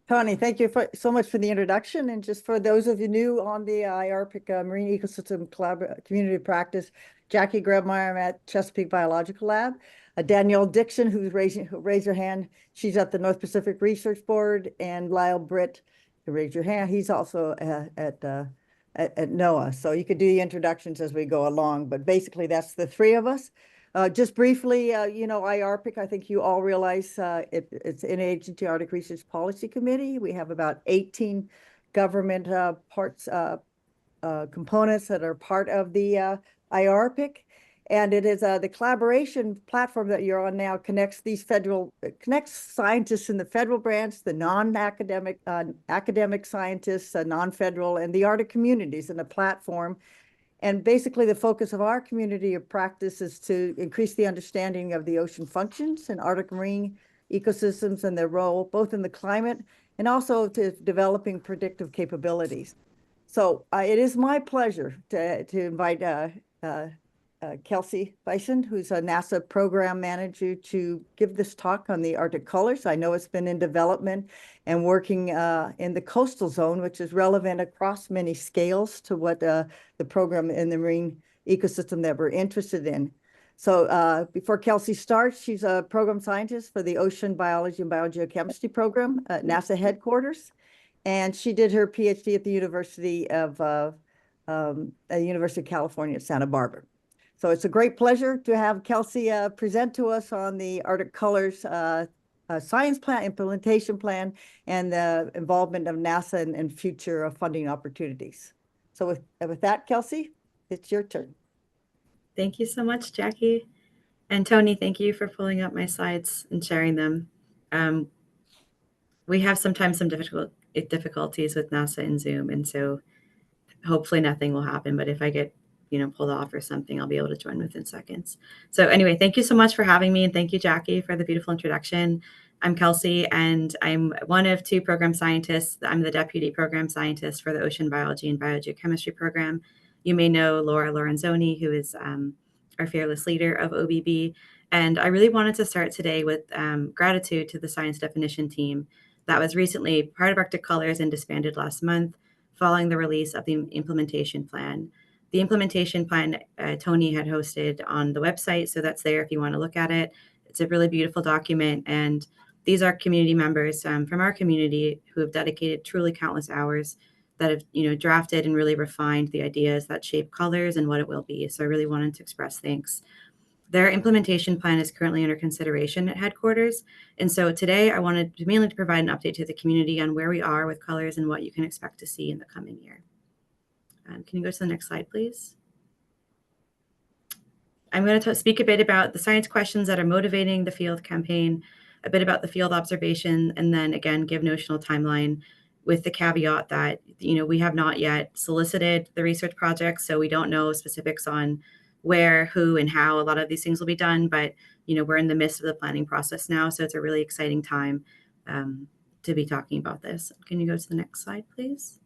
Tony, thank you so much for the introduction. And just for those of you new on the IARPIC Marine Ecosystem Community Practice, Jackie Grebmeyer, I'm at Chesapeake Biological Lab. Danielle Dixon, who raised her hand, she's at the North Pacific Research Board, and Lyle Britt, who raised your hand, he's also at NOAA. So you could do the introductions as we go along, but basically that's the three of us. Just briefly, IARPIC, I think you all realize it's an agency Arctic Research Policy Committee. We have about 18 government components that are part of the IARPIC. And it is the collaboration platform that you're on now connects scientists in the federal branch, the non-academic academic scientists, non-federal, and the Arctic communities in the platform. And basically, the focus of our community of practice is to increase the understanding of the ocean functions and Arctic marine ecosystems and their role, both in the climate and also to developing predictive capabilities. So it is my pleasure to invite Kelsey Bisson, who's a NASA program manager, to give this talk on the Arctic colors. I know it's been in development and working in the coastal zone, which is relevant across many scales to what the program in the marine ecosystem that we're interested in. So before Kelsey starts, she's a program scientist for the Ocean Biology and Biogeochemistry program at NASA headquarters. And she did her PhD at the University of California, Santa Barbara. So it's a great pleasure to have Kelsey present to us on the Arctic Colors science plan, implementation plan, and the involvement of NASA and future funding opportunities. So with that, Kelsey, it's your turn. Thank you so much, Jackie. And Tony, thank you for pulling up my slides and sharing them. We have sometimes some difficulties with NASA and Zoom, and so hopefully nothing will happen. But if I get pulled off or something, I'll be able to join within seconds. So anyway, thank you so much for having me, and thank you, Jackie, for the beautiful introduction. I'm Kelsey, and I'm one of two program scientists. I'm the deputy program scientist for the Ocean Biology and Biogeochemistry program. You may know Laura Lorenzoni, who is our fearless leader of OBB. And I really wanted to start today with gratitude to the science definition team that was recently part of Arctic Colors and disbanded last month following the release of the implementation plan. The implementation plan Tony had hosted on the website, so that's there if you want to look at it. It's a really beautiful document, and these are community members from our community who have dedicated truly countless hours that have drafted and really refined the ideas that shape colors and what it will be. So I really wanted to express thanks. Their implementation plan is currently under consideration at headquarters, and so today I wanted to mainly provide an update to the community on where we are with colors and what you can expect to see in the coming year. Can you go to the next slide, please? I'm going to speak a bit about the science questions that are motivating the field campaign, a bit about the field observation, and then again, give notional timeline with the caveat that, we have not yet solicited the research projects, so we don't know specifics on where, who, and how a lot of these things will be done, but, we're in the midst of the planning process now, so it's a really exciting time to be talking about this. Can you go to the next slide, please?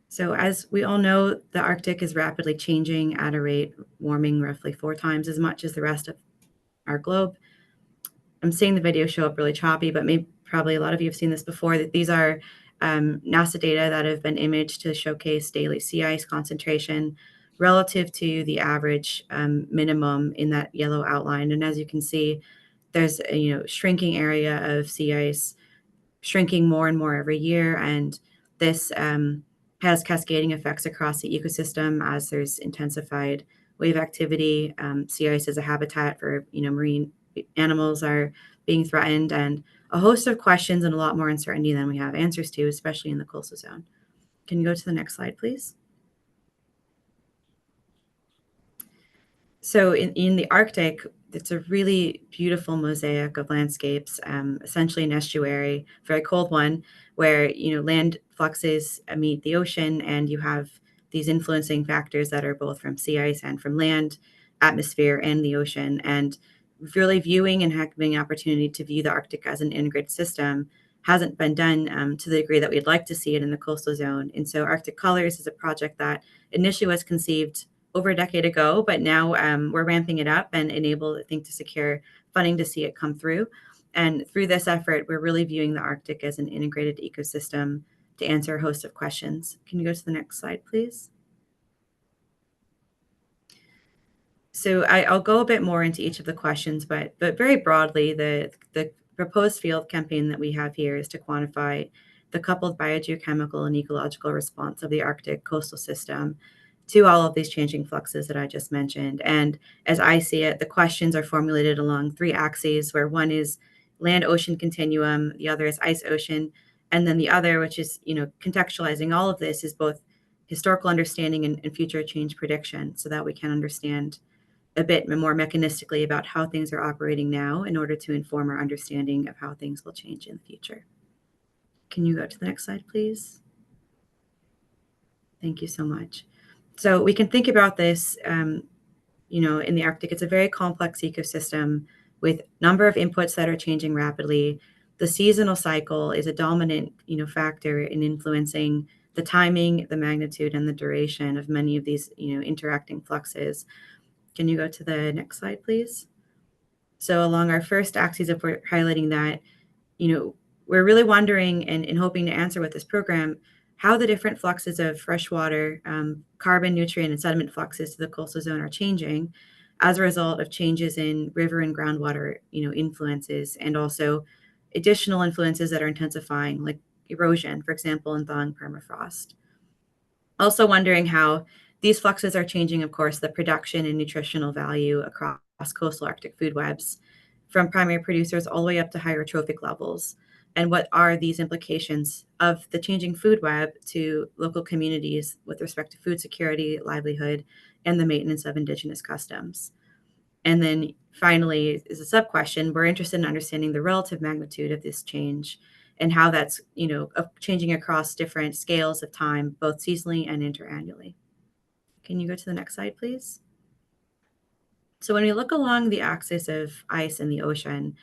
So as we all know, the Arctic is rapidly changing at a rate warming roughly 4 times as much as the rest of our globe. I'm seeing the video show up really choppy, but probably a lot of you have seen this before, that these are NASA data that have been imaged to showcase daily sea ice concentration relative to the average minimum in that yellow outline. And as you can see, there's a shrinking area of sea ice, shrinking more and more every year. And this has cascading effects across the ecosystem as there's intensified wave activity. Sea ice as a habitat for marine animals are being threatened, and a host of questions and a lot more uncertainty than we have answers to, especially in the coastal zone. Can you go to the next slide, please? So in the Arctic, it's a really beautiful mosaic of landscapes, essentially an estuary, very cold one, where land fluxes meet the ocean, and you have these influencing factors that are both from sea ice and from land, atmosphere, and the ocean. And really viewing and having an opportunity to view the Arctic as an integrated system hasn't been done to the degree that we'd like to see it in the coastal zone. And so Arctic Colors is a project that initially was conceived over a decade ago, but now we're ramping it up and able, I think, to secure funding to see it come through. And through this effort, we're really viewing the Arctic as an integrated ecosystem to answer a host of questions. Can you go to the next slide, please? So I'll go a bit more into each of the questions, but very broadly, the proposed field campaign that we have here is to quantify the coupled biogeochemical and ecological response of the Arctic coastal system to all of these changing fluxes that I just mentioned. And as I see it, the questions are formulated along three axes, where one is land-ocean continuum, the other is ice-ocean, and then the other, which is, contextualizing all of this, is both historical understanding and future change prediction, so that we can understand a bit more mechanistically about how things are operating now in order to inform our understanding of how things will change in the future. Can you go to the next slide, please? Thank you so much. So we can think about this, in the Arctic, it's a very complex ecosystem with a number of inputs that are changing rapidly. The seasonal cycle is a dominant, factor in influencing the timing, the magnitude, and the duration of many of these, interacting fluxes. Can you go to the next slide, please? So along our first axis, if we're highlighting that, we're really wondering and hoping to answer with this program how the different fluxes of freshwater, carbon, nutrient, and sediment fluxes to the coastal zone are changing as a result of changes in river and groundwater, influences, and also additional influences that are intensifying, like erosion, for example, and thawing permafrost. Also wondering how these fluxes are changing, of course, the production and nutritional value across coastal Arctic food webs, from primary producers all the way up to higher trophic levels. And what are these implications of the changing food web to local communities with respect to food security, livelihood, and the maintenance of Indigenous customs? And then finally, as a sub-question, we're interested in understanding the relative magnitude of this change and how that's, changing across different scales of time, both seasonally and interannually. Can you go to the next slide, please? So when we look along the axis of ice in the ocean,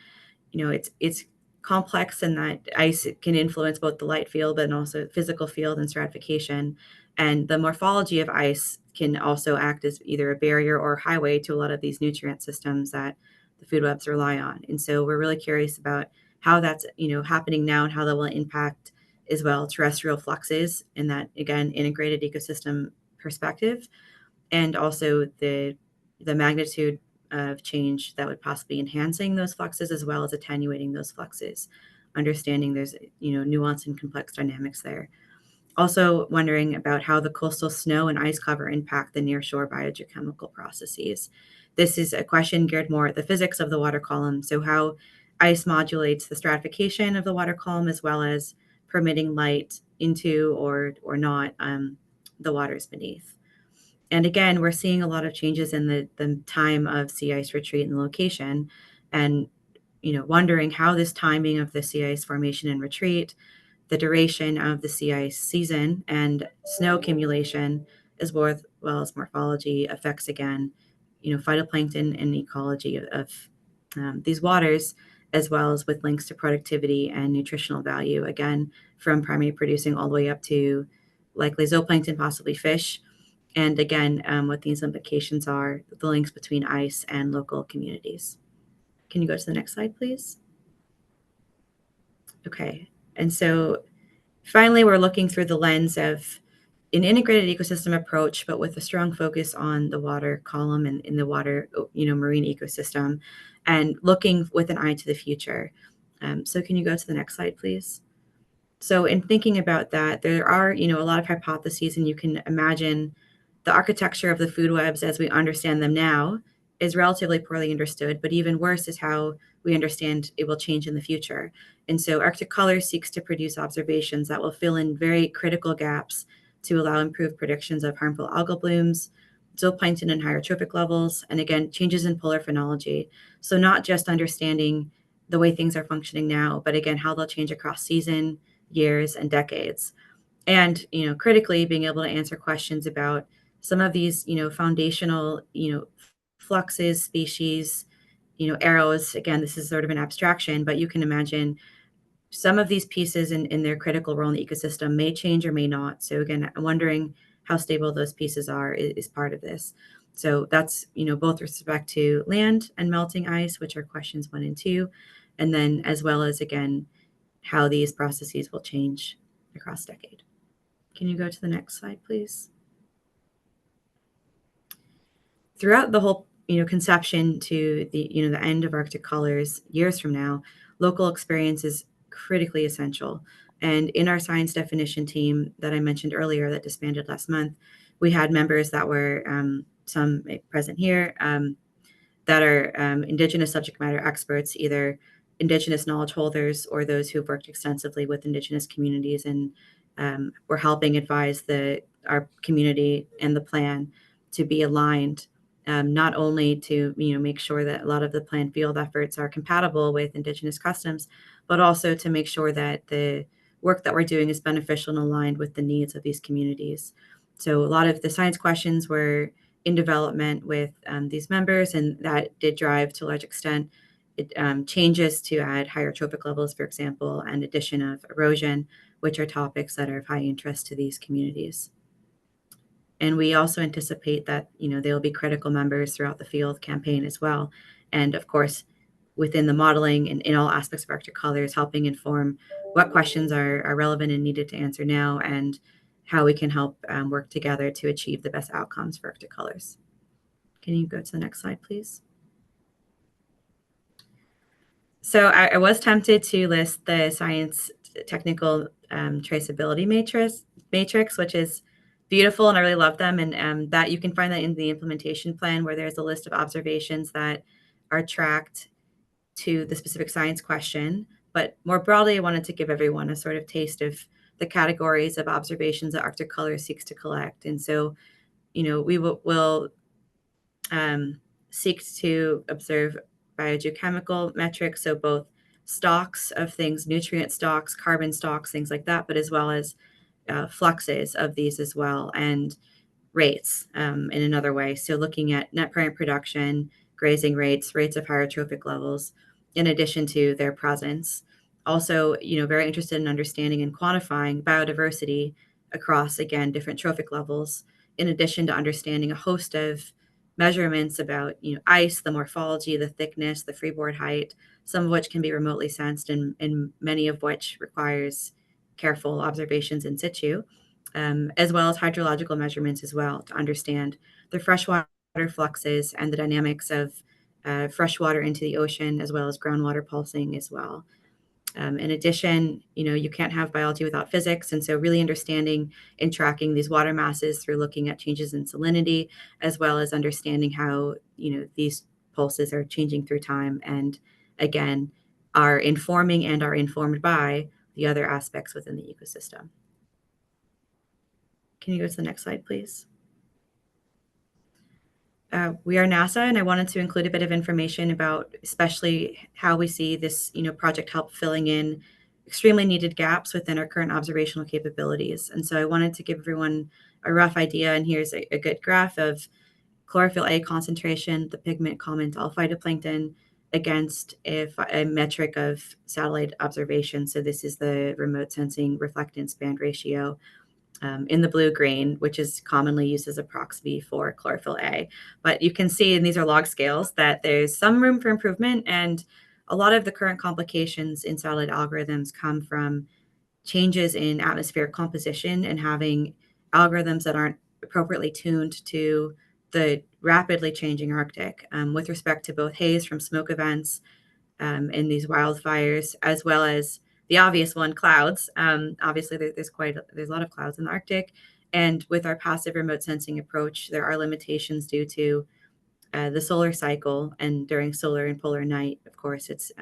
it's complex in that ice can influence both the light field, but also physical field and stratification. And the morphology of ice can also act as either a barrier or highway to a lot of these nutrient systems that the food webs rely on. And so we're really curious about how that's, happening now and how that will impact as well terrestrial fluxes in that, again, integrated ecosystem perspective, and also the magnitude of change that would possibly be enhancing those fluxes as well as attenuating those fluxes, understanding there's, nuance and complex dynamics there. Also wondering about how the coastal snow and ice cover impact the nearshore biogeochemical processes. This is a question geared more at the physics of the water column, so how ice modulates the stratification of the water column as well as permitting light into or not the waters beneath. And again, we're seeing a lot of changes in the time of sea ice retreat and location, and wondering how this timing of the sea ice formation and retreat, the duration of the sea ice season, and snow accumulation, as well as morphology, affects again, phytoplankton and ecology of these waters, as well as with links to productivity and nutritional value, again, from primary producing all the way up to likely zooplankton, possibly fish. And again, what these implications are, the links between ice and local communities. Can you go to the next slide, please? Okay, and so finally, we're looking through the lens of an integrated ecosystem approach, but with a strong focus on the water column and in the water, marine ecosystem, and looking with an eye to the future. So can you go to the next slide, please? So in thinking about that, there are, a lot of hypotheses, and you can imagine the architecture of the food webs as we understand them now is relatively poorly understood, but even worse is how we understand it will change in the future. And so Arctic Colors seeks to produce observations that will fill in very critical gaps to allow improved predictions of harmful algal blooms, zooplankton and higher trophic levels, and again, changes in polar phenology. So not just understanding the way things are functioning now, but again, how they'll change across season, years, and decades. And, critically being able to answer questions about some of these, foundational, fluxes, species, arrows. Again, this is sort of an abstraction, but you can imagine some of these pieces in their critical role in the ecosystem may change or may not. So again, I'm wondering how stable those pieces are is part of this. So that's, both with respect to land and melting ice, which are questions 1 and 2, and then as well as, again, how these processes will change across decade. Can you go to the next slide, please? Throughout the whole conception to the the end of Arctic Colors years from now, local experience is critically essential. And in our science definition team that I mentioned earlier that disbanded last month, we had members that were some present here that are Indigenous subject matter experts, either Indigenous knowledge holders or those who have worked extensively with Indigenous communities and were helping advise our community and the plan to be aligned, not only to make sure that a lot of the planned field efforts are compatible with Indigenous customs, but also to make sure that the work that we're doing is beneficial and aligned with the needs of these communities. So a lot of the science questions were in development with these members, and that did drive to a large extent changes to add higher trophic levels, for example, and addition of erosion, which are topics that are of high interest to these communities. And we also anticipate that they will be critical members throughout the field campaign as well. And of course, within the modeling and in all aspects of Arctic Colors, helping inform what questions are relevant and needed to answer now, and how we can help work together to achieve the best outcomes for Arctic Colors. Can you go to the next slide, please? So I was tempted to list the science technical traceability matrix, which is beautiful, and I really love them. And that you can find that in the implementation plan, where there's a list of observations that are tracked to the specific science question. But more broadly, I wanted to give everyone a sort of taste of the categories of observations that Arctic Colors seeks to collect. And so, we will seek to observe biogeochemical metrics, so both stocks of things, nutrient stocks, carbon stocks, things like that, but as well as fluxes of these as well, and rates in another way. So looking at net parent production, grazing rates, rates of higher trophic levels, in addition to their presence. Also, very interested in understanding and quantifying biodiversity across, again, different trophic levels, in addition to understanding a host of measurements about ice, the morphology, the thickness, the freeboard height, some of which can be remotely sensed, and many of which requires careful observations in situ, as well as hydrological measurements as well, to understand the freshwater fluxes and the dynamics of freshwater into the ocean, as well as groundwater pulsing as well. In addition, you can't have biology without physics. And so really understanding and tracking these water masses through looking at changes in salinity, as well as understanding how, these pulses are changing through time. And again, are informing and are informed by the other aspects within the ecosystem. Can you go to the next slide, please? We are NASA, and I wanted to include a bit of information about especially how we see this project help filling in extremely needed gaps within our current observational capabilities. And so I wanted to give everyone a rough idea, and here's a good graph of chlorophyll A concentration, the pigment common to all phytoplankton, against a metric of satellite observation. So this is the remote sensing reflectance band ratio. In the blue-green, which is commonly used as a proxy for chlorophyll A. But you can see, and these are log scales, that there's some room for improvement, and a lot of the current complications in satellite algorithms come from changes in atmospheric composition and having algorithms that aren't appropriately tuned to the rapidly changing Arctic, with respect to both haze from smoke events and these wildfires, as well as the obvious one, clouds. Obviously, there's a lot of clouds in the Arctic, and with our passive remote sensing approach, there are limitations due to the solar cycle, and during solar and polar night, of course, it's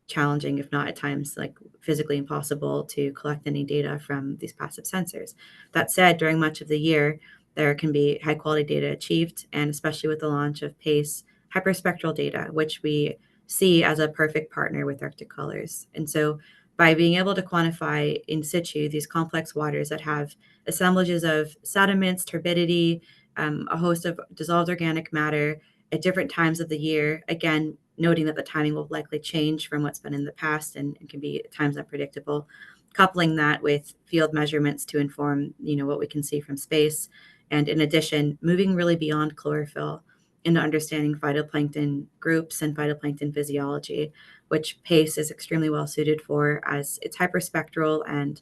challenging, if not at times like physically impossible, to collect any data from these passive sensors. That said, during much of the year, there can be high quality data achieved, and especially with the launch of PACE hyperspectral data, which we see as a perfect partner with Arctic Colors. And so by being able to quantify in situ these complex waters that have assemblages of sediments, turbidity, a host of dissolved organic matter at different times of the year, again, noting that the timing will likely change from what's been in the past and can be at times unpredictable, coupling that with field measurements to inform, what we can see from space. And in addition, moving really beyond chlorophyll into understanding phytoplankton groups and phytoplankton physiology. which PACE is extremely well suited for, as it's hyperspectral, and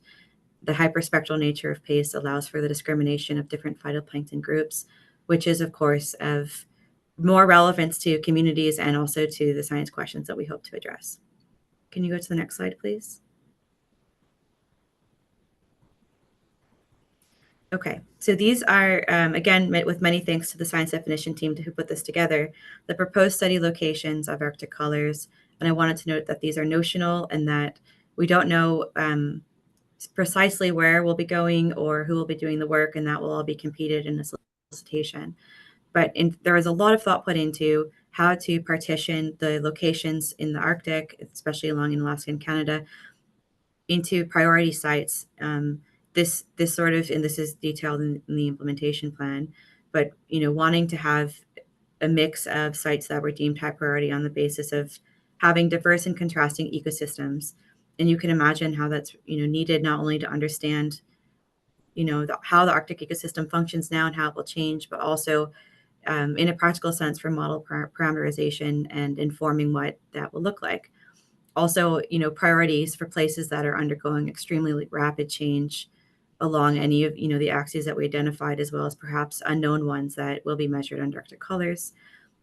the hyperspectral nature of PACE allows for the discrimination of different phytoplankton groups, which is, of course, of more relevance to communities and also to the science questions that we hope to address. Can you go to the next slide, please? Okay, so these are, again, with many thanks to the science definition team who put this together, the proposed study locations of Arctic colors. And I wanted to note that these are notional and that we don't know precisely where we'll be going or who will be doing the work, and that will all be competed in a solicitation. But there was a lot of thought put into how to partition the locations in the Arctic, especially along in Alaska and Canada, into priority sites. This sort of, and this is detailed in the implementation plan, but wanting to have a mix of sites that were deemed high priority on the basis of having diverse and contrasting ecosystems. And you can imagine how that's needed not only to understand how the Arctic ecosystem functions now and how it will change, but also in a practical sense for model parameterization and informing what that will look like. Also, priorities for places that are undergoing extremely rapid change along any of the axes that we identified, as well as perhaps unknown ones that will be measured under Arctic colors.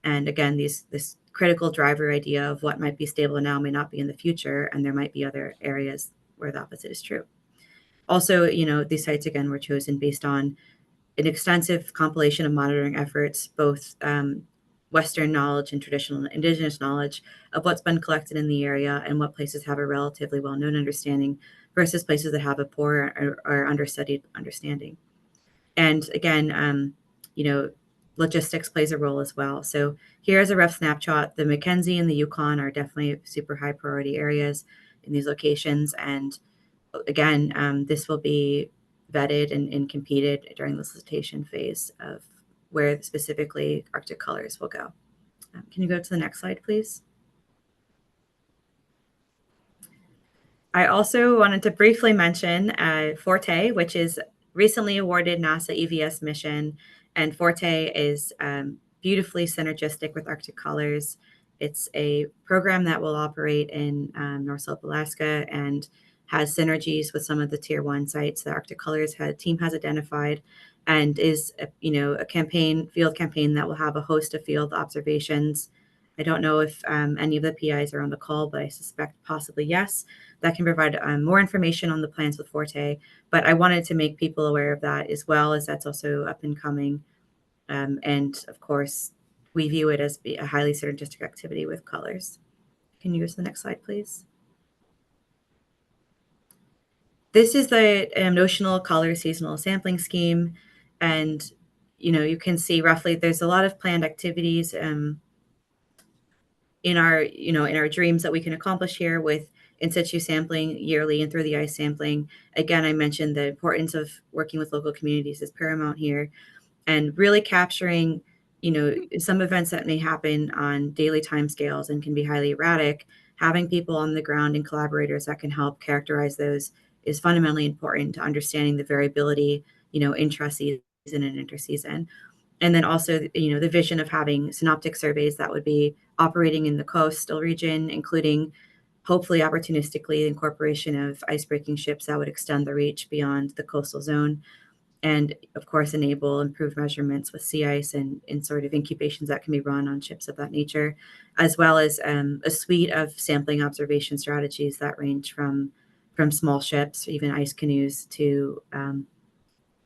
And again, this critical driver idea of what might be stable now may not be in the future, and there might be other areas where the opposite is true. Also, these sites again were chosen based on an extensive compilation of monitoring efforts, both Western knowledge and traditional Indigenous knowledge of what's been collected in the area and what places have a relatively well-known understanding versus places that have a poor or understudied understanding. And again, logistics plays a role as well. So here's a rough snapshot. The Mackenzie and the Yukon are definitely super high priority areas in these locations. And again, this will be vetted and competed during the solicitation phase of where specifically Arctic colors will go. Can you go to the next slide, please? I also wanted to briefly mention Forte, which is recently awarded NASA EVS mission. And Forte is beautifully synergistic with Arctic colors. It's a program that will operate in North-South Alaska and has synergies with some of the tier 1 sites that Arctic colors team has identified, and is a field campaign that will have a host of field observations. I don't know if any of the PIs are on the call, but I suspect possibly yes. That can provide more information on the plans with Forte, but I wanted to make people aware of that as well, as that's also up and coming. And of course, we view it as a highly synergistic activity with colors. Can you go to the next slide, please? This is the notional color seasonal sampling scheme. And, you can see roughly there's a lot of planned activities in our dreams that we can accomplish here with in situ sampling yearly and through the ice sampling. Again, I mentioned the importance of working with local communities is paramount here, and really capturing, some events that may happen on daily timescales and can be highly erratic. Having people on the ground and collaborators that can help characterize those is fundamentally important to understanding the variability, intra-season and interseason. And then also, the vision of having synoptic surveys that would be operating in the coastal region, including hopefully opportunistically incorporation of ice-breaking ships that would extend the reach beyond the coastal zone, and of course enable improved measurements with sea ice and sort of incubations that can be run on ships of that nature, as well as a suite of sampling observation strategies that range from small ships, even ice canoes, to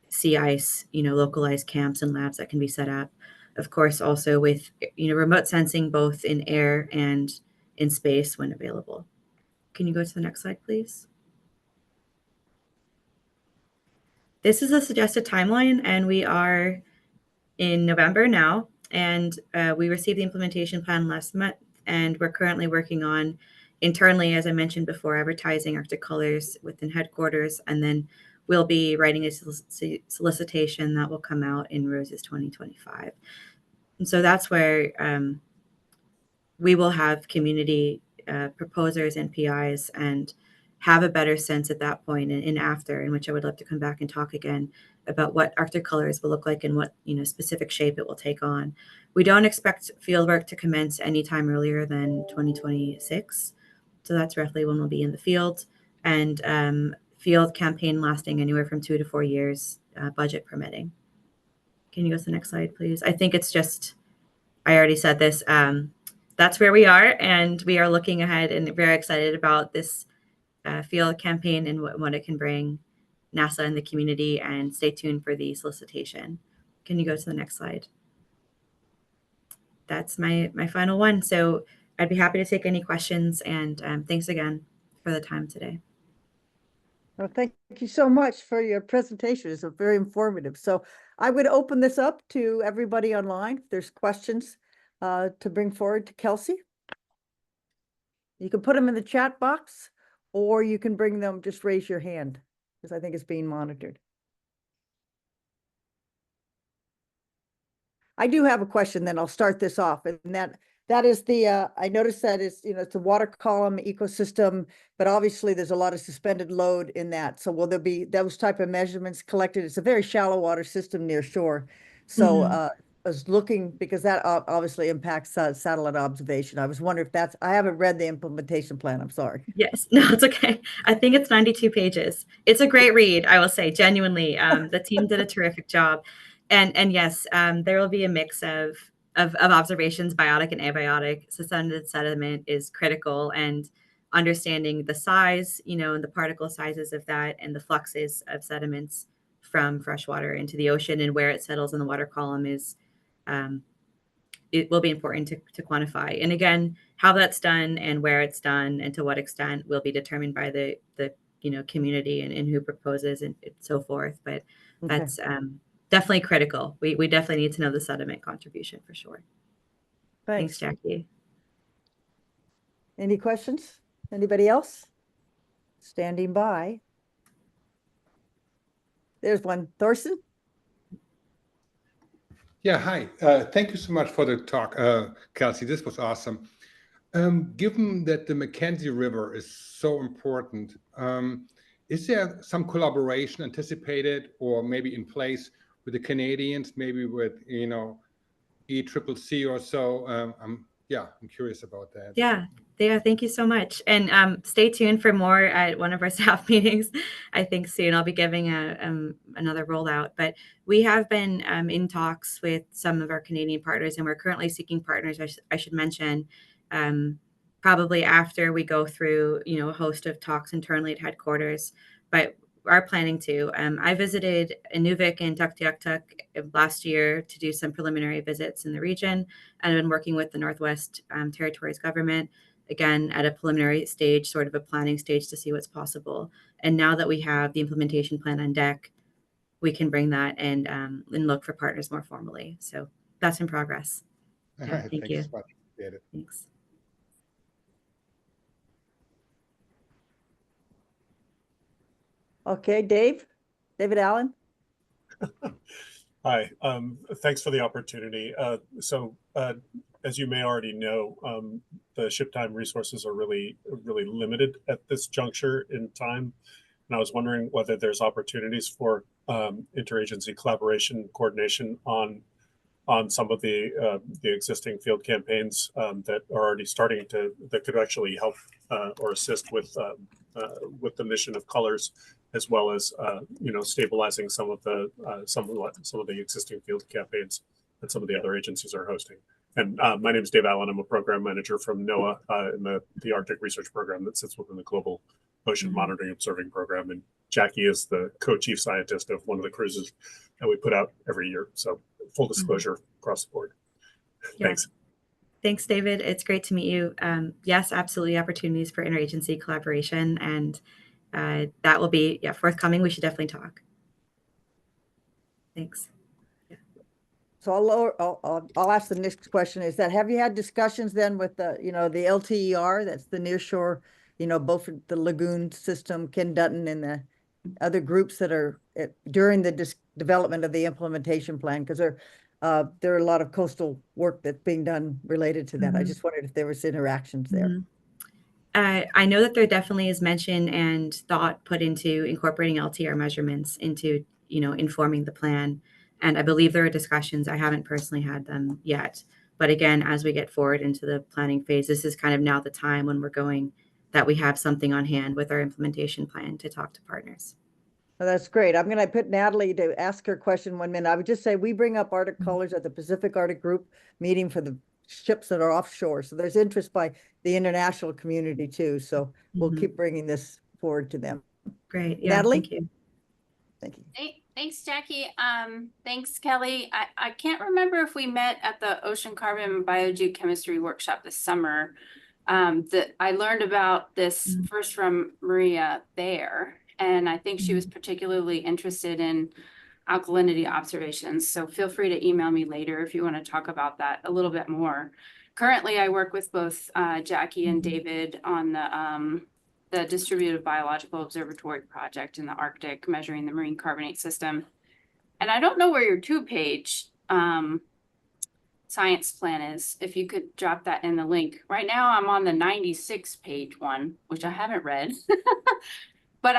sea ice, localized camps and labs that can be set up. Of course, also with, remote sensing both in air and in space when available. Can you go to the next slide, please? This is a suggested timeline, and we are in November now, and we received the implementation plan last month, and we're currently working on internally, as I mentioned before, advertising Arctic colors within headquarters, and then we'll be writing a solicitation that will come out in Roses 2025. And so that's where we will have community proposers and PIs and have a better sense at that point and after, in which I would love to come back and talk again about what Arctic colors will look like and what specific shape it will take on. We don't expect fieldwork to commence anytime earlier than 2026. So that's roughly when we'll be in the field, and field campaign lasting anywhere from 2 to 4 years, budget permitting. Can you go to the next slide, please? I think it's just, I already said this. That's where we are, and we are looking ahead and very excited about this field campaign and what it can bring NASA and the community, and stay tuned for the solicitation. Can you go to the next slide? That's my final one. So I'd be happy to take any questions, and thanks again for the time today. Well, thank you so much for your presentation. It's very informative. So I would open this up to everybody online. If there's questions to bring forward to Kelsey. You can put them in the chat box, or you can bring them, just raise your hand, because I think it's being monitored. I do have a question, then I'll start this off, and that is the, I noticed that it's a water column ecosystem, but obviously there's a lot of suspended load in that. So will there be those type of measurements collected? It's a very shallow water system near shore. So I was looking, because that obviously impacts satellite observation. I was wondering if I haven't read the implementation plan, I'm sorry. Yes, no, it's okay. I think it's 92 pages. It's a great read, I will say, genuinely. The team did a terrific job. And yes, there will be a mix of observations, biotic and abiotic. Suspended sediment is critical, and understanding the size, and the particle sizes of that, and the fluxes of sediments from freshwater into the ocean, and where it settles in the water column is, it will be important to quantify. And again, how that's done and where it's done and to what extent will be determined by the community and who proposes and so forth. But that's definitely critical. We definitely need to know the sediment contribution for sure. Thanks, Jackie. Any questions? Anybody else? Standing by. There's one. Thorsten? Yeah, hi. Thank you so much for the talk, Kelsey. This was awesome. Given that the Mackenzie River is so important, is there some collaboration anticipated or maybe in place with the Canadians, maybe with, ECCC or so? I'm curious about that. Yeah, thank you so much. And stay tuned for more at one of our staff meetings. I think soon I'll be giving another rollout. But we have been in talks with some of our Canadian partners, and we're currently seeking partners, I should mention, probably after we go through, a host of talks internally at headquarters. But are planning to. I visited Inuvik and Tuktoyaktuk last year to do some preliminary visits in the region, and I've been working with the Northwest Territories government, again, at a preliminary stage, sort of a planning stage, to see what's possible. And now that we have the implementation plan on deck, we can bring that and look for partners more formally. So that's in progress. All Yeah, right, thank you. So much. Appreciate it. Thanks. Okay, David Allen. Hi, thanks for the opportunity. As you may already know, the ship time resources are really limited at this juncture in time. And I was wondering whether there's opportunities for interagency collaboration, coordination on some of the existing field campaigns that are already starting that could actually help or assist with the mission of Colors, as well as stabilizing some of the existing field campaigns that some of the other agencies are hosting. And my name is Dave Allen. I'm a program manager from NOAA in the Arctic Research Program that sits within the Global Ocean Monitoring Observing Program. And Jackie is the co-chief scientist of one of the cruises that we put out every year. So full disclosure across the board. Yeah. Thanks. Thanks, David. It's great to meet you. Yes, absolutely, opportunities for interagency collaboration, and that will be forthcoming. We should definitely talk. Thanks. Yeah. So I'll ask the next question. Is that, have you had discussions then with the the LTER, that's the nearshore, both the lagoon system, Ken Dutton, and the other groups that are during the development of the implementation plan? Because there are a lot of coastal work that's being done related to that. I just wondered if there was interactions there. I know that there definitely is mention and thought put into incorporating LTR measurements into, informing the plan. And I believe there are discussions. I haven't personally had them yet. But again, as we get forward into the planning phase, this is kind of now the time when we're going that we have something on hand with our implementation plan to talk to partners. Well, that's great. I'm going to put Natalie to ask her question 1 minute. I would just say we bring up Arctic colors at the Pacific Arctic Group meeting for the ships that are offshore. So there's interest by the international community too. So we'll keep bringing this forward to them. Great. Yeah, Natalie? thank you. Thank you. Thanks, Jackie. Thanks, Kelly. I can't remember if we met at the Ocean Carbon Biogeochemistry workshop this summer. That I learned about this first from Maria there, and I think she was particularly interested in alkalinity observations. So feel free to email me later if you want to talk about that a little bit more. Currently, I work with both Jackie and David on the Distributed Biological Observatory project in the Arctic, measuring the marine carbonate system. And I don't know where your 2-page science plan is, if you could drop that in the link. Right now I'm on the 96-page one, which I haven't read. But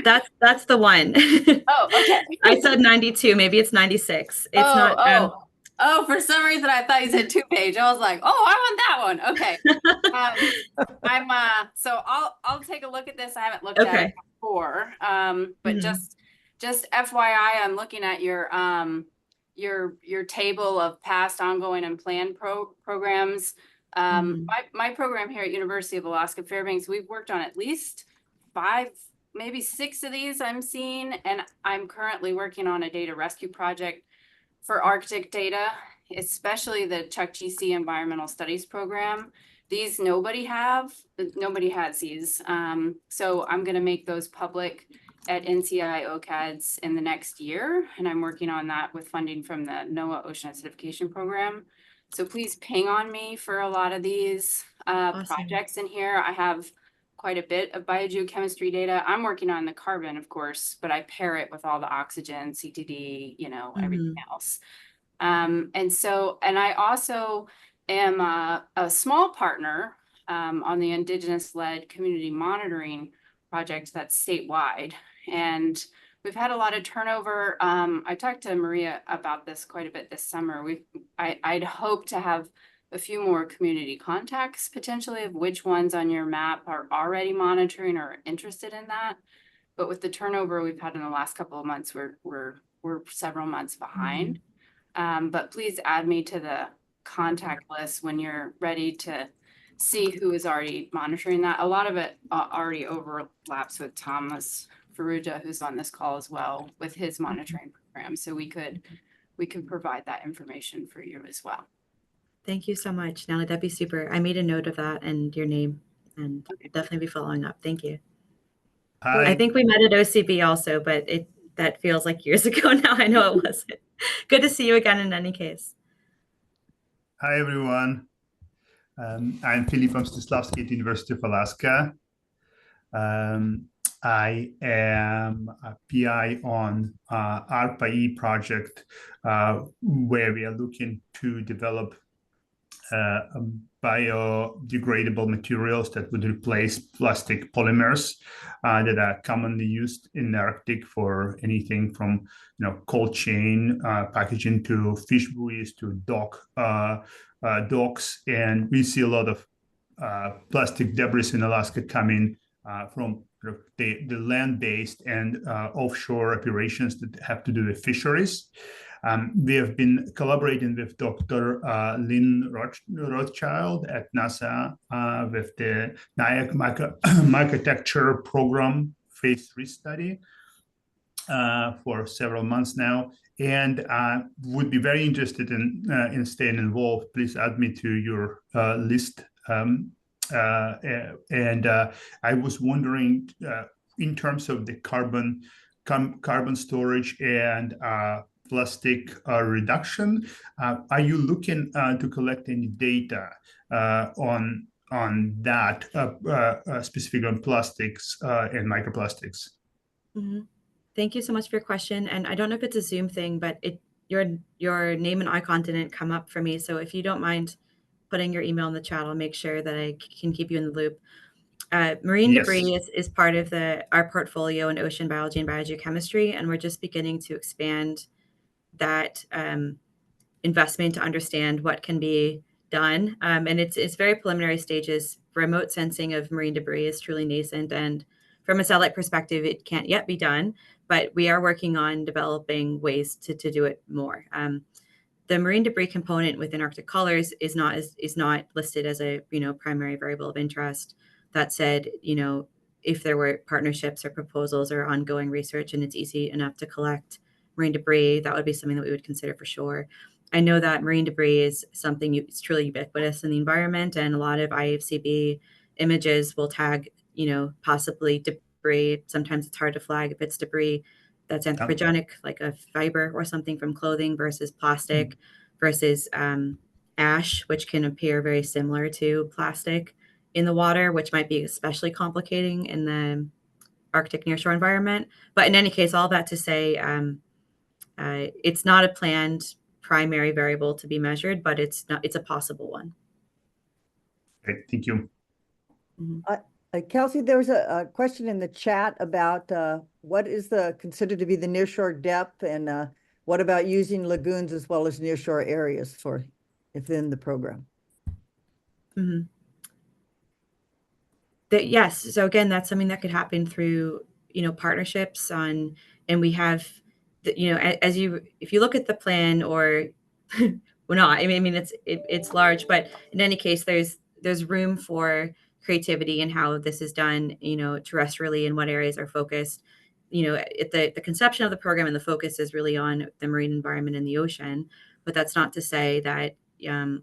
that's the one. Oh, okay. I said 92, maybe it's 96. It's not. Oh, for some reason I thought you said 2-page. I was like, oh, I want that one. Okay. So I'll take a look at this. I haven't looked at it before. But just FYI, I'm looking at your table of past, ongoing, and planned programs. My program here at University of Alaska Fairbanks, we've worked on at least 5, maybe 6 of these I'm seeing, and I'm currently working on a data rescue project for Arctic data, especially the Chuck GC Environmental Studies program. These nobody has these. So I'm going to make those public at NCI OCADS in the next year, and I'm working on that with funding from the NOAA Ocean Acidification Program. So please ping on me for a lot of these projects in here. I have quite a bit of biogeochemistry data. I'm working on the carbon, of course, but I pair it with all the oxygen, CTD, everything else. And I also am a small partner on the Indigenous-led community monitoring project that's statewide. And we've had a lot of turnover. I talked to Maria about this quite a bit this summer. I'd hope to have a few more community contacts potentially of which ones on your map are already monitoring or interested in that. But with the turnover we've had in the last couple of months, we're several months behind. But please add me to the contact list when you're ready to see who is already monitoring that. A lot of it already overlaps with Thomas Faruja, who's on this call as well, with his monitoring program. So we could provide that information for you as well. Thank you so much, Nellie. That'd be super. I made a note of that and your name, and definitely be following up. Thank you. Hi. I think we met at OCB also, but that feels like years ago now. I know it wasn't. Good to see you again in any case. Hi, everyone. I'm Philip from Stislavsky at University of Alaska. I am a PI on ARPA-E project where we are looking to develop biodegradable materials that would replace plastic polymers that are commonly used in the Arctic for anything from cold chain packaging to fish buoys to docks, and we see a lot of plastic debris in Alaska coming from the land-based and offshore operations that have to do with fisheries. We have been collaborating with Dr. Lynn Rothschild at NASA with the NIAC Microtecture Program Phase 3 study for several months now, and would be very interested in staying involved. Please add me to your list. And I was wondering, in terms of the carbon storage and plastic reduction, are you looking to collect any data on that, specifically on plastics and microplastics? Thank you so much for your question. And I don't know if it's a Zoom thing, but your name and icon didn't come up for me. So if you don't mind putting your email in the chat, I'll make sure that I can keep you in the loop. Marine debris is part of our portfolio in ocean biology and biogeochemistry, and we're just beginning to expand that investment to understand what can be done. And it's very preliminary stages remote sensing of marine debris is truly nascent, and from a satellite perspective, it can't yet be done, but we are working on developing ways to do it more. The marine debris component within Arctic colors is not listed as a primary variable of interest. That said, if there were partnerships or proposals or ongoing research and it's easy enough to collect marine debris, that would be something that we would consider for sure. I know that marine debris is something it's truly ubiquitous in the environment, and a lot of IFCB images will tag, possibly debris. Sometimes it's hard to flag if it's debris that's anthropogenic, like a fiber or something from clothing, versus plastic, versus ash, which can appear very similar to plastic in the water, which might be especially complicating in the Arctic nearshore environment. But in any case, all that to say, it's not a planned primary variable to be measured, but it's a possible one. Great, thank you. Kelsey, there was a question in the chat about what is considered to be the nearshore depth, and what about using lagoons as well as nearshore areas within the program? Yes. So again, that's something that could happen through partnerships and we have if you look at the plan, or well, not, I mean it's large, but in any case, there's room for creativity in how this is done, terrestrially, and what areas are focused. At the conception of the program, and the focus is really on the marine environment and the ocean, but that's not to say that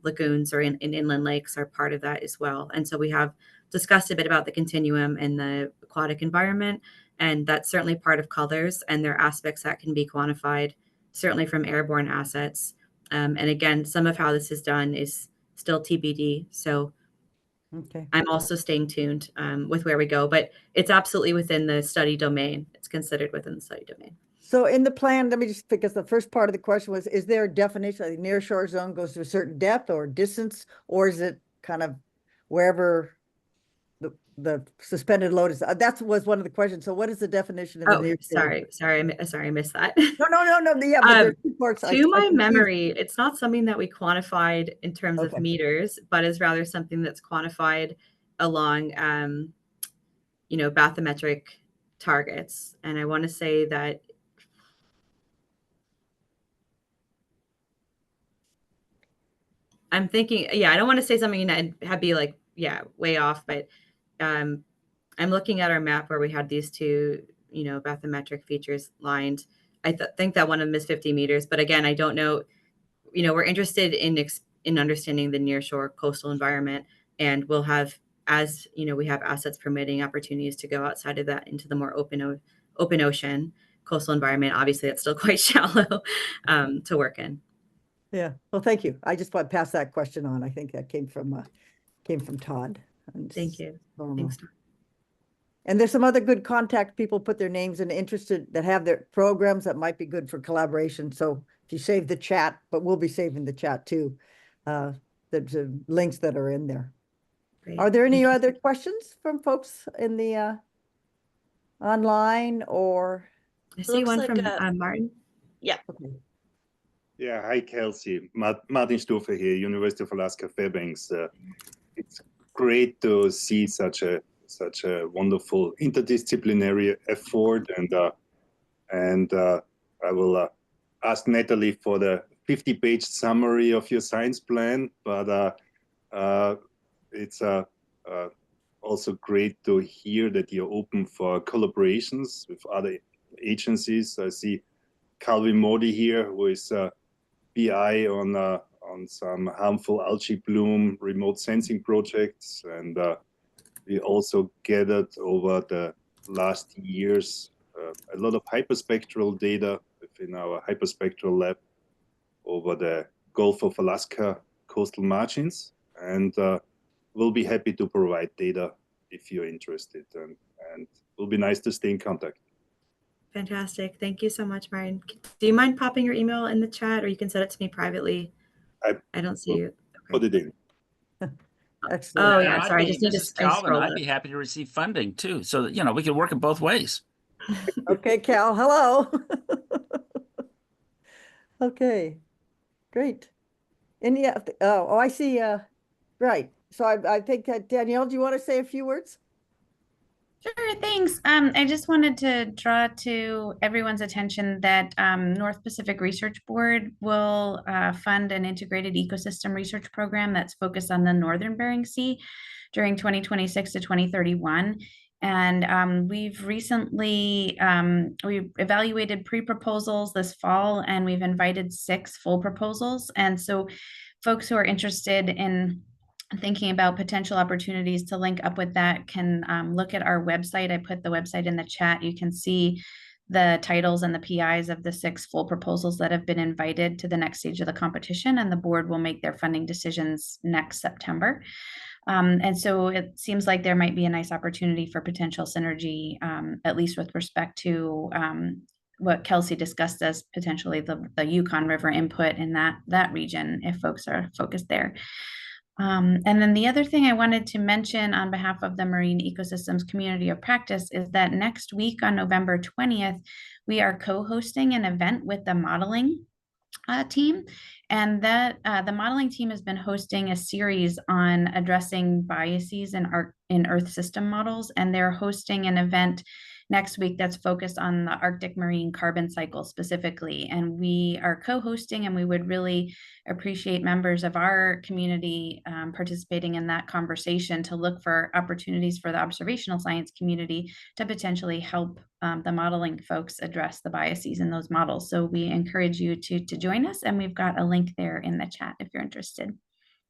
lagoons or in inland lakes are part of that as well. And so we have discussed a bit about the continuum and the aquatic environment, and that's certainly part of colors, and there are aspects that can be quantified, certainly from airborne assets. And again, some of how this is done is still TBD. So okay, I'm also staying tuned with where we go, but it's absolutely within the study domain. It's considered within the study domain. So in the plan, let me just, because the first part of the question was, is there a definition, like nearshore zone goes to a certain depth or distance, or is it kind of wherever the suspended load is? That was one of the questions. So what is the definition of the nearshore? Sorry, I missed that. No. Yeah, but there's two parts. To my memory, it's not something that we quantified in terms of meters, but is rather something that's quantified along, bathymetric targets. And I want to say that I'm thinking, I don't want to say something that had be like, way off, but I'm looking at our map where we had these two, bathymetric features lined. I think that one of them is 50 meters, but again, I don't know. We're interested in understanding the nearshore coastal environment, and we'll have, as we have assets permitting, opportunities to go outside of that into the more open ocean coastal environment. Obviously, that's still quite shallow to work in. Yeah. Well, thank you. I just want to pass that question on. I think that came from Todd. Thank you. Normal. Thanks, Todd. And there's some other good contact people put their names and interested that have their programs that might be good for collaboration. So if you save the chat, but we'll be saving the chat too. There's links that are in there. Great. Are there any other questions from folks in the online, or? I see one from Martin. Yeah. Okay. Yeah, hi Kelsey. Martin Stufer here, University of Alaska Fairbanks. It's great to see such a wonderful interdisciplinary effort, and I will ask Natalie for the 50-page summary of your science plan, but it's also great to hear that you're open for collaborations with other agencies. I see Calvin Modi here, who is PI on some harmful algae bloom remote sensing projects, and we also gathered over the last years a lot of hyperspectral data within our hyperspectral lab over the Gulf of Alaska coastal margins, and we'll be happy to provide data if you're interested, and it'll be nice to stay in contact. Fantastic. Thank you so much, Martin. Do you mind popping your email in the chat, or you can send it to me privately? I don't see you. Okay. Put it in. Excellent. Oh, yeah. Sorry, I just need to scroll I'd be happy to receive funding too. So, we could work it both ways. Okay, Cal, hello. Okay, great. And I see, right. So I think that Danielle, do you want to say a few words? Sure, thanks. I just wanted to draw to everyone's attention that North Pacific Research Board will fund an integrated ecosystem research program that's focused on the Northern Bering Sea during 2026 to 2031. And we've recently we evaluated pre-proposals this fall, and we've invited 6 full proposals. And so folks who are interested in thinking about potential opportunities to link up with that can look at our website. I put the website in the chat. You can see the titles and the PIs of the 6 full proposals that have been invited to the next stage of the competition, and the board will make their funding decisions next September. And so it seems like there might be a nice opportunity for potential synergy, at least with respect to what Kelsey discussed as potentially the Yukon River input in that region, if folks are focused there. And then the other thing I wanted to mention on behalf of the Marine Ecosystems Community of Practice is that next week on November 20th, we are co-hosting an event with the modeling team. And that the modeling team has been hosting a series on addressing biases in Earth system models. And they're hosting an event next week that's focused on the Arctic marine carbon cycle specifically. And we are co-hosting, and we would really appreciate members of our community participating in that conversation to look for opportunities for the observational science community to potentially help the modeling folks address the biases in those models. So we encourage you to join us, and we've got a link there in the chat if you're interested.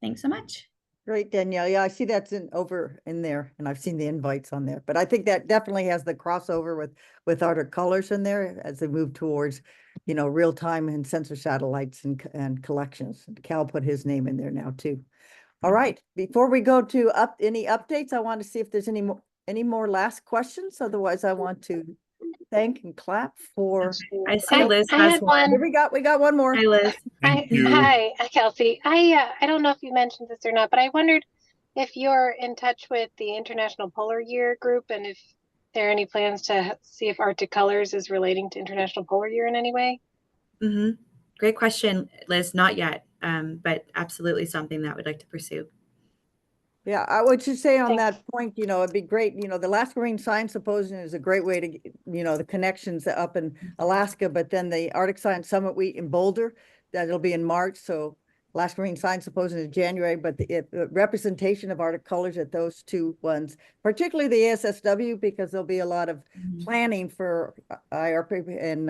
Thanks so much. Great, Danielle. Yeah, I see that's over in there, and I've seen the invites on there. But I think that definitely has the crossover with Arctic colors in there as they move towards, real time and sensor satellites and collections. Cal put his name in there now too. All right. Before we go to any updates, I want to see if there's any more last questions. Otherwise, I want to thank and clap for. I see Liz has one. Here we got one more. Hi, Liz. Hi, Kelsey. I don't know if you mentioned this or not, but I wondered if you're in touch with the International Polar Year group, and if there are any plans to see if Arctic Colors is relating to International Polar Year in any way. Mm-hmm. Great question, Liz. Not yet, but absolutely something that we'd like to pursue. Yeah, I would just say on that point, it'd be great, the Alaska Marine Science Symposium is a great way to, the connections up in Alaska, but then the Arctic Science Summit Week in Boulder, that'll be in March. So Alaska Marine Science Symposium is January, but the representation of Arctic colors at those 2 ones, particularly the ASSW, because there'll be a lot of planning for IRP and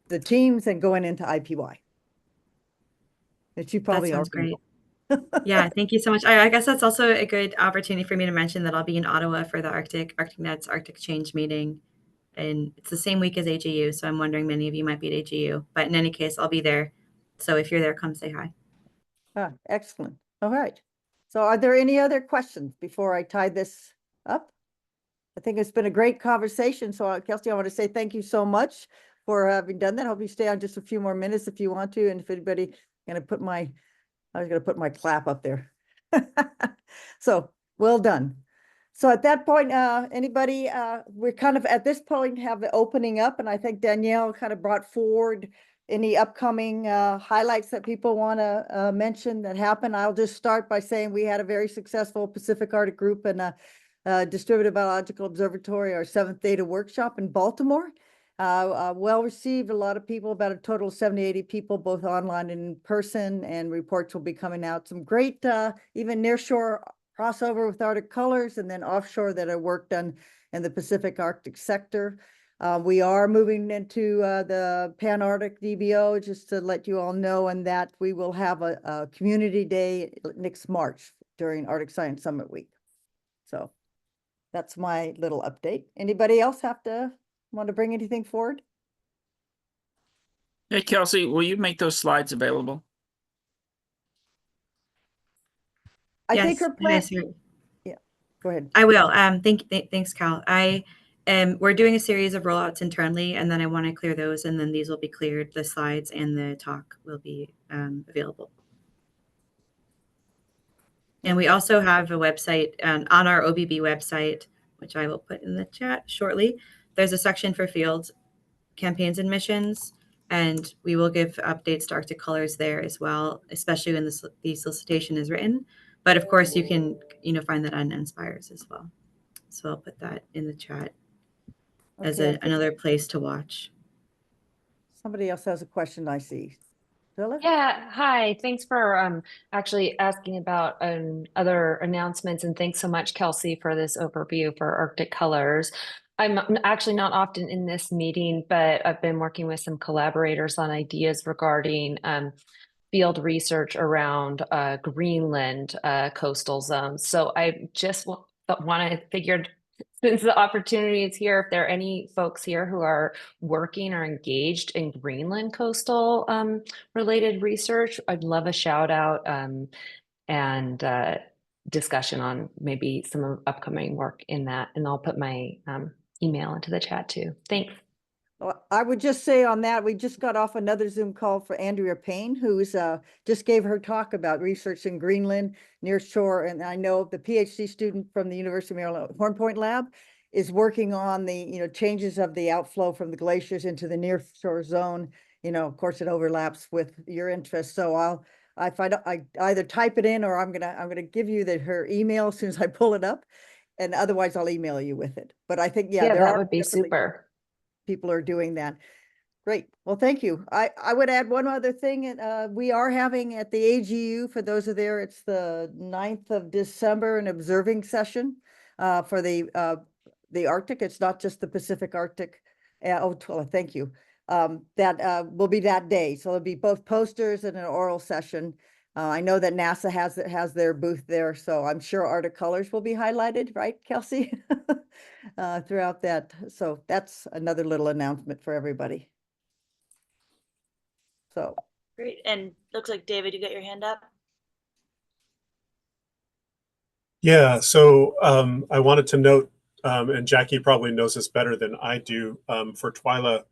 the teams and going into IPY. That you probably sounds great. Yeah, thank you so much. I guess that's also a good opportunity for me to mention that I'll be in Ottawa for the ArcticNet's Arctic Change meeting. And it's the same week as AGU, so I'm wondering many of you might be at AGU. But in any case, I'll be there. So if you're there, come say hi. Excellent. All right. So are there any other questions before I tie this up? I think it's been a great conversation. So Kelsey, I want to say thank you so much for having done that. I hope you stay on just a few more minutes if you want to. And if anybody I was going to put my clap up there. So well done. So at that point, anybody, we're kind of at this point have the opening up, and I think Danielle kind of brought forward any upcoming highlights that people want to mention that happen. I'll just start by saying we had a very successful Pacific Arctic Group and Distributed Biological Observatory, our 7th data workshop in Baltimore. Well received, a lot of people, about a total of 70, 80 people, both online and in person, and reports will be coming out. Some great, even nearshore crossover with Arctic colors, and then offshore that are work done in the Pacific Arctic sector. We are moving into the Pan-Arctic DBO, just to let you all know, and that we will have a community day next March during Arctic Science Summit Week. So that's my little update. Anybody else want to bring anything forward? Hey, Kelsey, will you make those slides available? I think her plan. Yeah, go ahead. I will. Thanks, Cal. We're doing a series of rollouts internally, and then I want to clear those, and then these will be cleared. The slides and the talk will be available. And we also have a website on our OBB website, which I will put in the chat shortly. There's a section for field campaigns and missions, and we will give updates to Arctic colors there as well, especially when the solicitation is written. But of course, you can, find that on Inspires as well. So I'll put that in the chat as Okay, another place to watch. somebody else has a question I see. Phyllis? Yeah, hi. Thanks for actually asking about other announcements, and thanks so much, Kelsey, for this overview for Arctic Colors. I'm actually not often in this meeting, but I've been working with some collaborators on ideas regarding field research around Greenland coastal zones. So I just figured, since the opportunity is here, if there are any folks here who are working or engaged in Greenland coastal related research, I'd love a shout out and discussion on maybe some upcoming work in that. And I'll put my email into the chat too. Thanks. Well, I would just say on that, we just got off another Zoom call for Andrea Payne, who's just gave her talk about research in Greenland, near shore. And I know the PhD student from the University of Maryland Horn Point Lab is working on the, changes of the outflow from the glaciers into the near shore zone. Of course, it overlaps with your interest. So I either type it in or I'm gonna give you her email as soon as I pull it up, and otherwise I'll email you with it. But I think, Yeah, there that are would be super. people are doing that. Great. Well, thank you. I would add one other thing. We are having at the AGU, for those of there, it's the 9th of December, an observing session for the Arctic. It's not just the Pacific Arctic. Thank you. That will be that day. So it'll be both posters and an oral session. I know that NASA has their booth there, so I'm sure Arctic Colors will be highlighted, right, Kelsey? Throughout that. So that's another little announcement for everybody. So great. And looks like David, you got your hand up. Yeah, so I wanted to note, and Jackie probably knows this better than I do, for Twyla,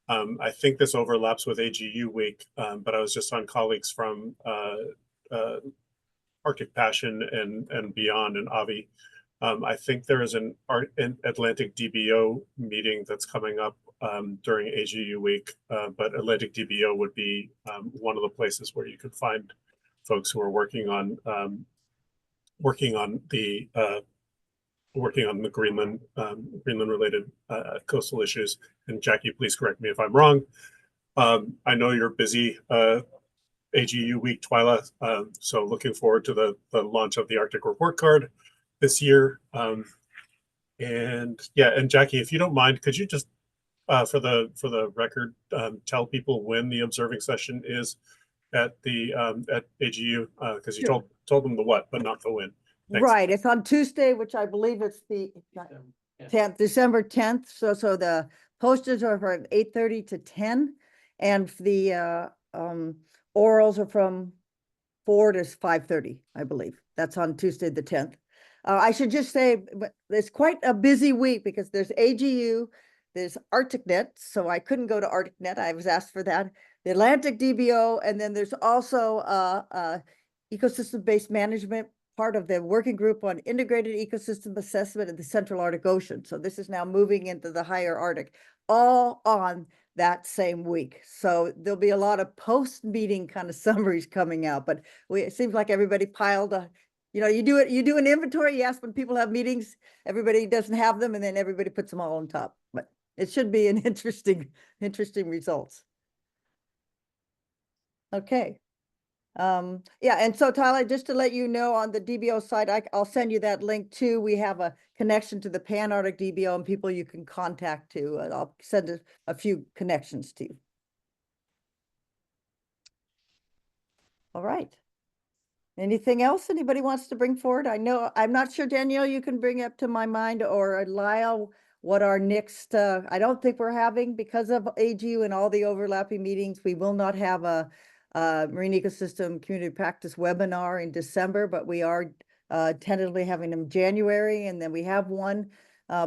I think this overlaps with AGU week, but I was just on colleagues from Arctic Passion and beyond, and Avi. I think there is an Atlantic DBO meeting that's coming up during AGU week, but Atlantic DBO would be one of the places where you could find folks who are working on the Greenland related coastal issues. And Jackie, please correct me if I'm wrong. I know you're busy AGU week, Twyla, so looking forward to the launch of the Arctic Report Card this year. And Jackie, if you don't mind, could you just for the record tell people when the observing session is at the at AGU, because you told them the what but not the when. Thanks. Right, it's on Tuesday, which I believe it's the 10th, December 10th. So the posters are from 8:30 to 10, and the orals are from 4 to 5:30, I believe. That's on Tuesday the 10th. I should just say it's quite a busy week because there's AGU, there's ArcticNet, so I couldn't go to ArcticNet. I was asked for that. The Atlantic DBO, and then there's also ecosystem-based management, part of the working group on integrated ecosystem assessment in the Central Arctic Ocean. So this is now moving into the higher Arctic, all on that same week. So there'll be a lot of post-meeting kind of summaries coming out, but it seems like everybody piled you do an inventory, you ask when people have meetings, everybody doesn't have them, and then everybody puts them all on top. But it should be an interesting results. Okay. And so Tyler, just to let you know, on the DBO side, I'll send you that link too. We have a connection to the Pan-Arctic DBO and people you can contact too. I'll send a few connections to you. All right. Anything else anybody wants to bring forward? I'm not sure, Danielle, you can bring up to my mind, or Lyle, what our next, I don't think we're having, because of AGU and all the overlapping meetings, we will not have a marine ecosystem community practice webinar in December, but we are tentatively having them January, and then we have one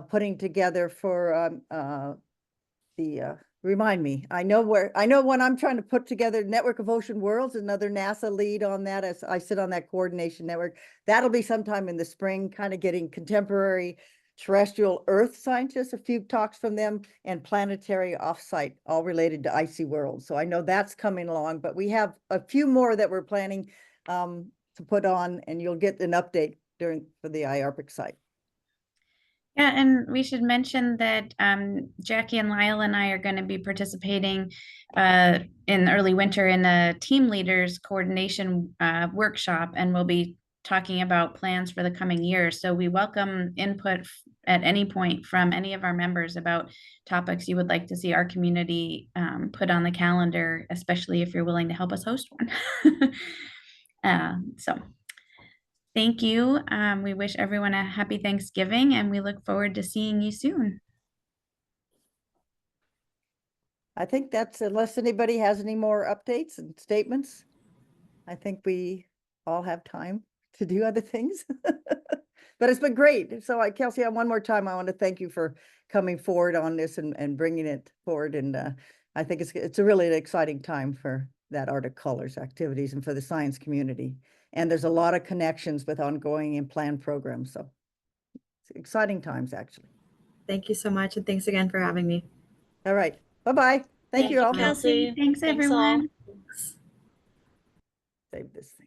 putting together for remind me. I know when I'm trying to put together Network of Ocean Worlds, another NASA lead on that, as I sit on that coordination network. That'll be sometime in the spring, kind of getting contemporary terrestrial Earth scientists, a few talks from them, and planetary offsite, all related to icy worlds. So I know that's coming along, but we have a few more that we're planning to put on, and you'll get an update for the IARPIC site. Yeah, and we should mention that Jackie and Lyle and I are going to be participating in early winter in a team leaders coordination workshop, and we'll be talking about plans for the coming year. So we welcome input at any point from any of our members about topics you would like to see our community put on the calendar, especially if you're willing to help us host one. So thank you. We wish everyone a happy Thanksgiving, and we look forward to seeing you soon. I think that's, unless anybody has any more updates and statements, I think we all have time to do other things. But it's been great. So Kelsey, one more time, I want to thank you for coming forward on this and bringing it forward. And I think it's a really exciting time for that Arctic Colors activities and for the science community. And there's a lot of connections with ongoing and planned programs. So it's exciting times, actually. Thank you so much. And thanks again for having me. All right. Bye-bye. Thank you all. Kelsey. Thanks, everyone. Thanks. Save this thing.